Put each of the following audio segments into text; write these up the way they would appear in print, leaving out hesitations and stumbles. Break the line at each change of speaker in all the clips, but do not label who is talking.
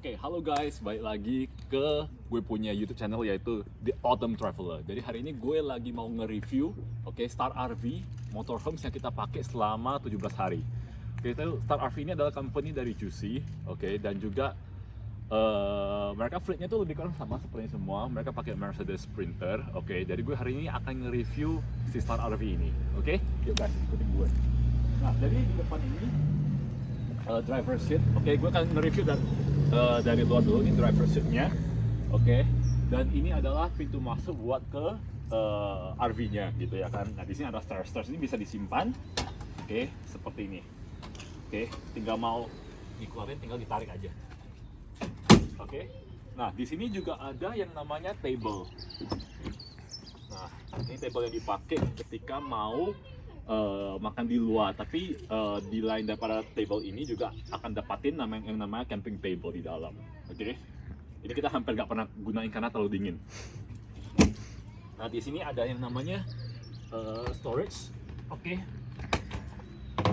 Oke, halo guys, balik lagi ke gue punya YouTube channel yaitu The Autumn Traveler. Jadi hari ini gue lagi mau nge-review, Star RV motorhomes yang kita pakai selama 17 hari. Itu Star RV ini adalah company dari Juicy, dan juga mereka fleetnya tuh lebih kurang sama seperti semua. Mereka pakai Mercedes Sprinter, Jadi gue hari ini akan nge-review si Star RV ini, Yuk guys, ikutin gue. Nah, jadi di depan ini driver seat, gue akan nge-review dari luar dulu. Ini driver seatnya, dan ini adalah pintu masuk buat ke RV-nya gitu ya kan. Nah, di sini ada stairs ini bisa disimpan, seperti ini, tinggal mau dikeluarin tinggal ditarik aja, Nah, di sini juga ada yang namanya table. Nah, ini table yang dipakai ketika mau makan di luar, tapi di lain daripada table ini juga akan dapatin yang namanya camping table di dalam. Ini kita hampir nggak pernah gunain karena terlalu dingin. Nah, di sini ada yang namanya storage,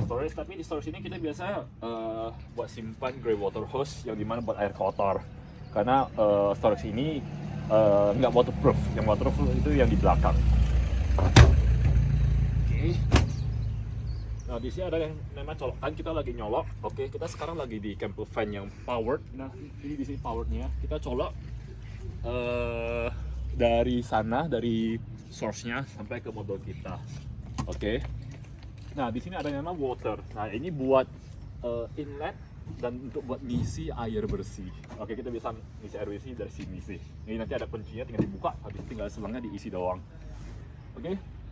storage, tapi di storage ini kita biasa buat simpan grey water hose yang dimana buat air kotor, karena storage ini nggak waterproof. Yang waterproof itu yang di belakang. Nah, di sini ada yang namanya colokan, kita lagi nyolok. Kita sekarang lagi di camper van yang powered. Nah, ini di sini powerednya. Kita colok dari sana, dari source-nya sampai ke mobil kita. Nah, di sini ada yang namanya water. Nah, ini buat inlet dan untuk buat ngisi air bersih. Kita bisa ngisi air bersih dari sini sih. Ini nanti ada kuncinya, tinggal dibuka, habis tinggal selangnya diisi doang.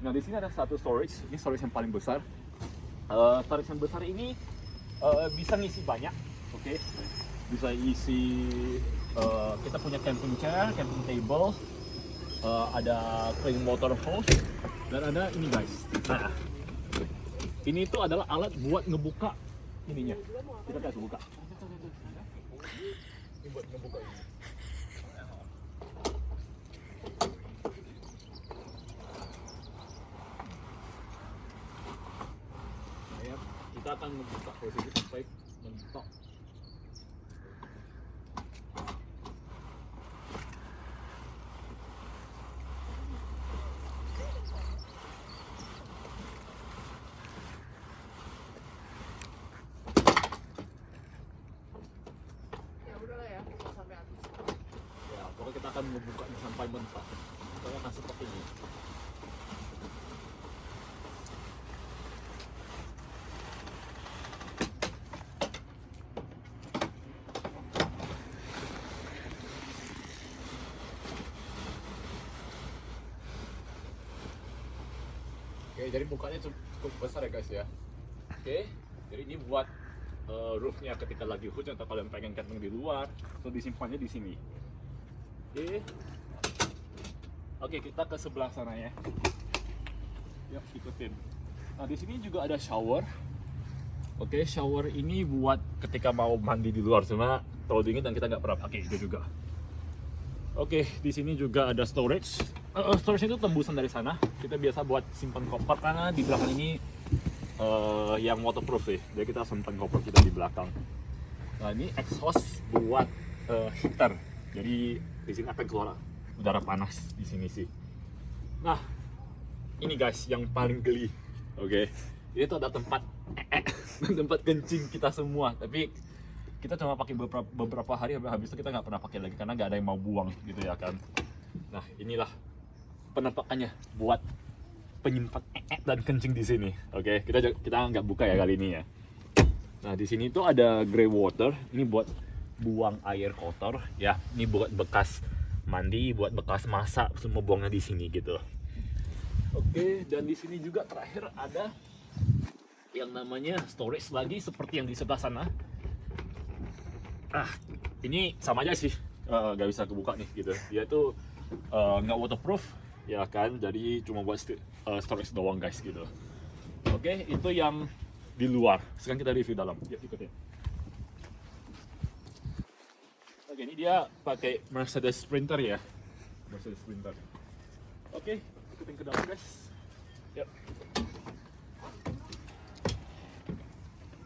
Nah, di sini ada satu storage. Ini storage yang paling besar. Storage yang besar ini bisa ngisi banyak, bisa isi, kita punya camping chair, camping table, ada clean water hose, dan ada ini guys. Nah, ini tuh adalah alat buat ngebuka ininya. Kita kasih buka. Ini buat ngebuka ini. Kita akan membuka posisi sampai mentok.
Ya udahlah ya, sampai habis.
Ya, pokoknya kita akan membukanya sampai mentok. Pokoknya akan seperti ini. Jadi bukanya cukup besar ya guys ya. Jadi ini buat roofnya ketika lagi hujan atau kalian pengen camping di luar, so disimpannya di sini. Kita ke sebelah sana ya. Yuk, ikutin. Nah, di sini juga ada shower. Shower ini buat ketika mau mandi di luar, cuma terlalu dingin dan kita nggak pernah pakai itu juga. Di sini juga ada storage. Storage itu tembusan dari sana. Kita biasa buat simpan koper karena di belakang ini yang waterproof ya. Jadi kita simpan koper kita di belakang. Nah, ini exhaust buat heater. Jadi di sini akan keluar udara panas di sini sih. Nah, ini guys yang paling geli. Ini tuh ada tempat tempat kencing kita semua. Tapi kita cuma pakai beberapa hari, habis itu kita nggak pernah pakai lagi karena nggak ada yang mau buang gitu ya kan. Nah, inilah penampakannya buat penyimpan dan kencing di sini. Kita nggak buka ya kali ini ya. Nah, di sini tuh ada grey water. Ini buat buang air kotor ya. Ini buat bekas mandi, buat bekas masak, semua buangnya di sini gitu. Dan di sini juga terakhir ada yang namanya storage lagi seperti yang di sebelah sana. Ini sama aja sih, nggak bisa kebuka nih gitu. Dia tuh nggak waterproof ya kan, jadi cuma buat storage doang guys gitu. Itu yang di luar. Sekarang kita review dalam. Yuk, ikutin. Ini dia pakai Mercedes Sprinter ya, Mercedes Sprinter. Ikutin ke dalam guys. Yuk.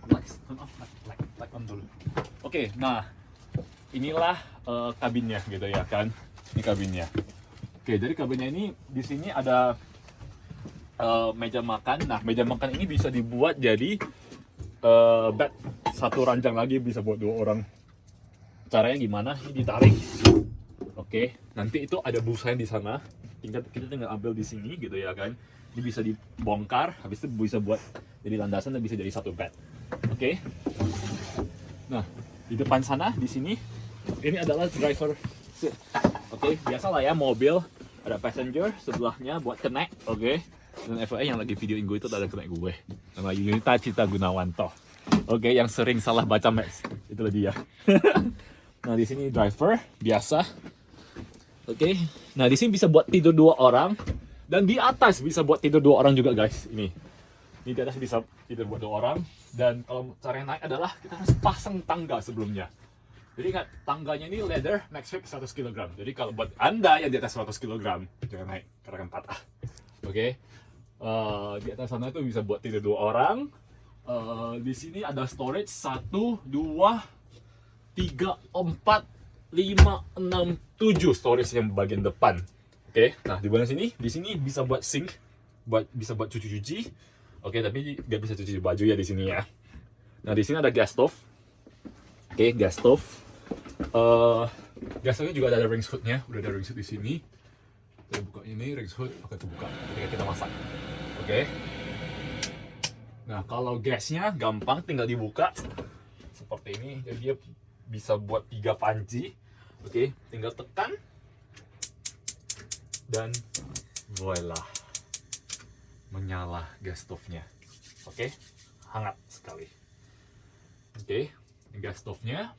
Lights on off, light on dulu. Nah inilah kabinnya gitu ya kan. Ini kabinnya. Oke, jadi kabinnya ini di sini ada meja makan. Nah, meja makan ini bisa dibuat jadi bed satu ranjang lagi, bisa buat 2 orang. Caranya gimana? Ini ditarik. Oke, nanti itu ada busanya di sana. Kita tinggal ambil di sini gitu ya kan. Ini bisa dibongkar, habis itu bisa buat jadi landasan dan bisa jadi satu bed. Oke. Nah, di depan sana di sini ini adalah driver seat. Oke, biasalah ya mobil ada passenger sebelahnya buat connect. Oke. Dan FYI yang lagi videoin gue itu ada connect gue. Nama Yunita Cita Gunawanto. Oke, yang sering salah baca maps. Itulah dia. Nah, di sini driver biasa. Oke. Nah, di sini bisa buat tidur 2 orang dan di atas bisa buat tidur 2 orang juga, guys. Ini di atas bisa tidur buat 2 orang, dan kalau cara naik adalah kita harus pasang tangga sebelumnya. Jadi ingat, tangganya ini ladder max weight 100 kg. Jadi kalau buat Anda yang di atas 100 kg jangan naik karena akan patah. Oke. Di atas sana itu bisa buat tidur 2 orang. Di sini ada storage 1, 2, 3, 4, 5, 6, 7 storage yang bagian depan. Oke, nah di bagian sini, di sini bisa buat sink, bisa buat cuci-cuci. Oke, tapi nggak bisa cuci baju ya di sini ya. Nah, di sini ada gas stove. Oke, gas stove. Gas stove juga ada rings hood-nya, udah ada rings hood di sini. Kita buka ini rings hood, oke kebuka ketika kita masak. Oke. Nah, kalau gasnya gampang, tinggal dibuka seperti ini. Jadi dia bisa buat 3 panci. Oke, tinggal tekan dan voila, menyala gas stove-nya. Oke, hangat sekali. Oke, gas stove-nya.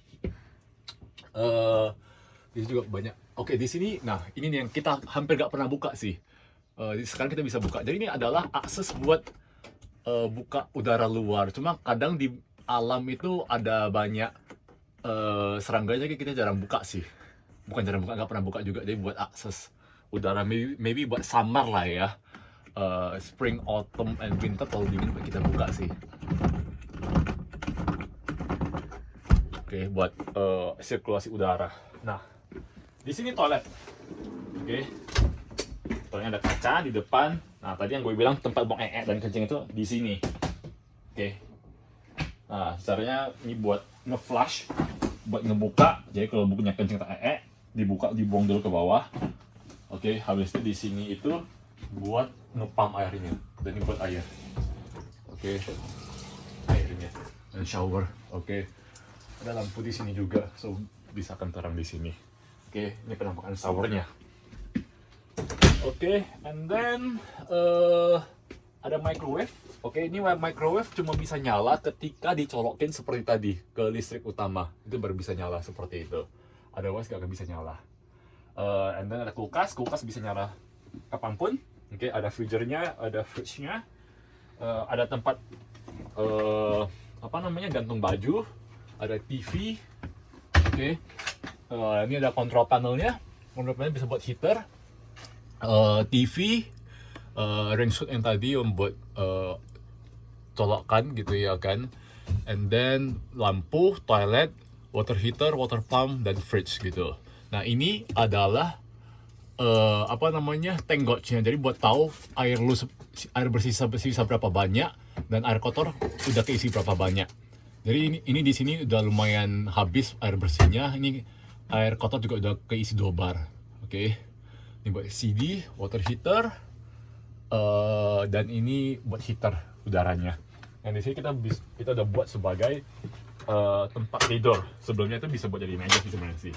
Di sini juga banyak. Oke, di sini, nah ini nih yang kita hampir gak pernah buka sih. Sekarang kita bisa buka. Jadi ini adalah akses buat buka udara luar. Cuma kadang di alam itu ada banyak serangganya, kita jarang buka sih. Bukan jarang buka, nggak pernah buka juga. Jadi buat akses udara, maybe buat summer lah ya. Spring, autumn, and winter kalau dingin kita buka sih. Oke, buat sirkulasi udara. Nah, di sini toilet. Oke, toiletnya ada kaca di depan. Nah, tadi yang gue bilang tempat buang dan kencing itu di sini. Oke. Nah, caranya ini buat nge-flush, buat ngebuka. Jadi kalau bukunya kencing tak dibuka, dibuang dulu ke bawah. Oke, habis itu di sini itu buat ngepam airnya. Dan ini buat air. Oke. Airnya. Dan shower. Oke. Ada lampu di sini juga, so bisa kan terang di sini. Oke, ini penampakan showernya. Oke, and then ada microwave. Oke, ini microwave cuma bisa nyala ketika dicolokin seperti tadi ke listrik utama. Itu baru bisa nyala seperti itu. Otherwise gak akan bisa nyala. And then ada kulkas bisa nyala kapanpun. Oke, ada freezernya, ada fridge-nya. Ada tempat gantung baju. Ada TV. Oke. Ini ada control panelnya. Control panelnya bisa buat heater. TV, range hood yang tadi membuat colokan gitu ya kan, and then lampu, toilet, water heater, water pump, dan fridge gitu. Nah, ini adalah tank gauge-nya. Jadi buat tahu air bersih sisa berapa banyak dan air kotor udah keisi berapa banyak. Jadi ini di sini udah lumayan habis air bersihnya. Ini air kotor juga udah keisi 2 bar. Oke. Ini buat CD, water heater, dan ini buat heater udaranya. Dan di sini kita udah buat sebagai tempat tidur. Sebelumnya itu bisa buat jadi meja sih sebenarnya sih.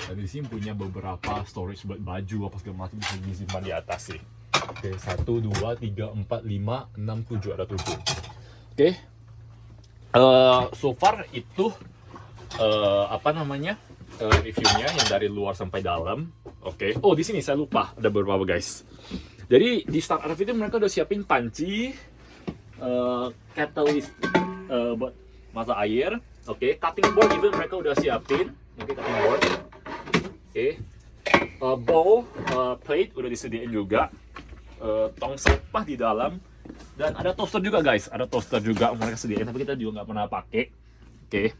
Dan di sini punya beberapa storage buat baju apa segala macam, bisa disimpan di atas sih. Oke, 1, 2, 3, 4, 5, 6, 7, ada 7. Oke. So far itu reviewnya yang dari luar sampai dalam. Oke. Oh, di sini saya lupa ada beberapa guys. Jadi di startup itu mereka udah siapin panci, kettle buat masak air. Oke. Cutting board even mereka udah siapin. Oke, cutting board. Oke. Bowl, plate udah disediain juga. Tong sampah di dalam. Dan ada toaster juga guys. Ada toaster juga mereka sediain, tapi kita juga nggak pernah pakai. Oke.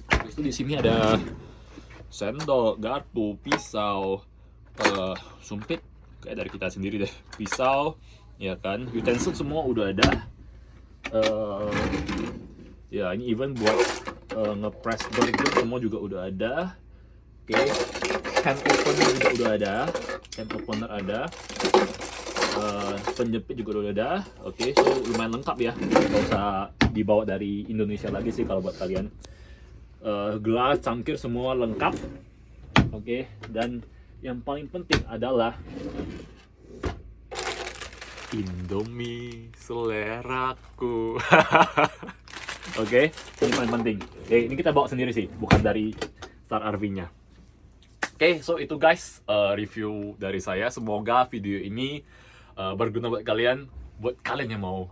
Terus di sini ada sendok, garpu, pisau, sumpit kayak dari kita sendiri deh, pisau, ya kan, utensil semua udah ada. Ya ini even buat ngepress burger semua juga udah ada. Oke, hand opener juga udah ada, hand opener ada, penjepit juga udah ada. Oke, so lumayan lengkap ya, nggak usah dibawa dari Indonesia lagi sih kalau buat kalian. Gelas, cangkir semua lengkap. Oke, dan yang paling penting adalah Indomie seleraku. Oke, ini paling penting. Ini kita bawa sendiri sih, bukan dari Star RV-nya. Oke, so itu guys review dari saya. Semoga video ini berguna buat kalian yang mau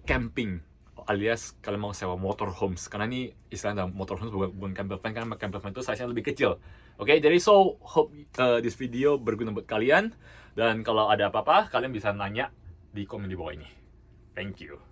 camping, alias kalian mau sewa motorhomes. Karena ini istilahnya motorhomes bukan camper van, karena camper van itu size-nya lebih kecil. Oke, jadi so hope this video berguna buat kalian. Dan kalau ada apa-apa, kalian bisa nanya di komen di bawah ini. Thank you.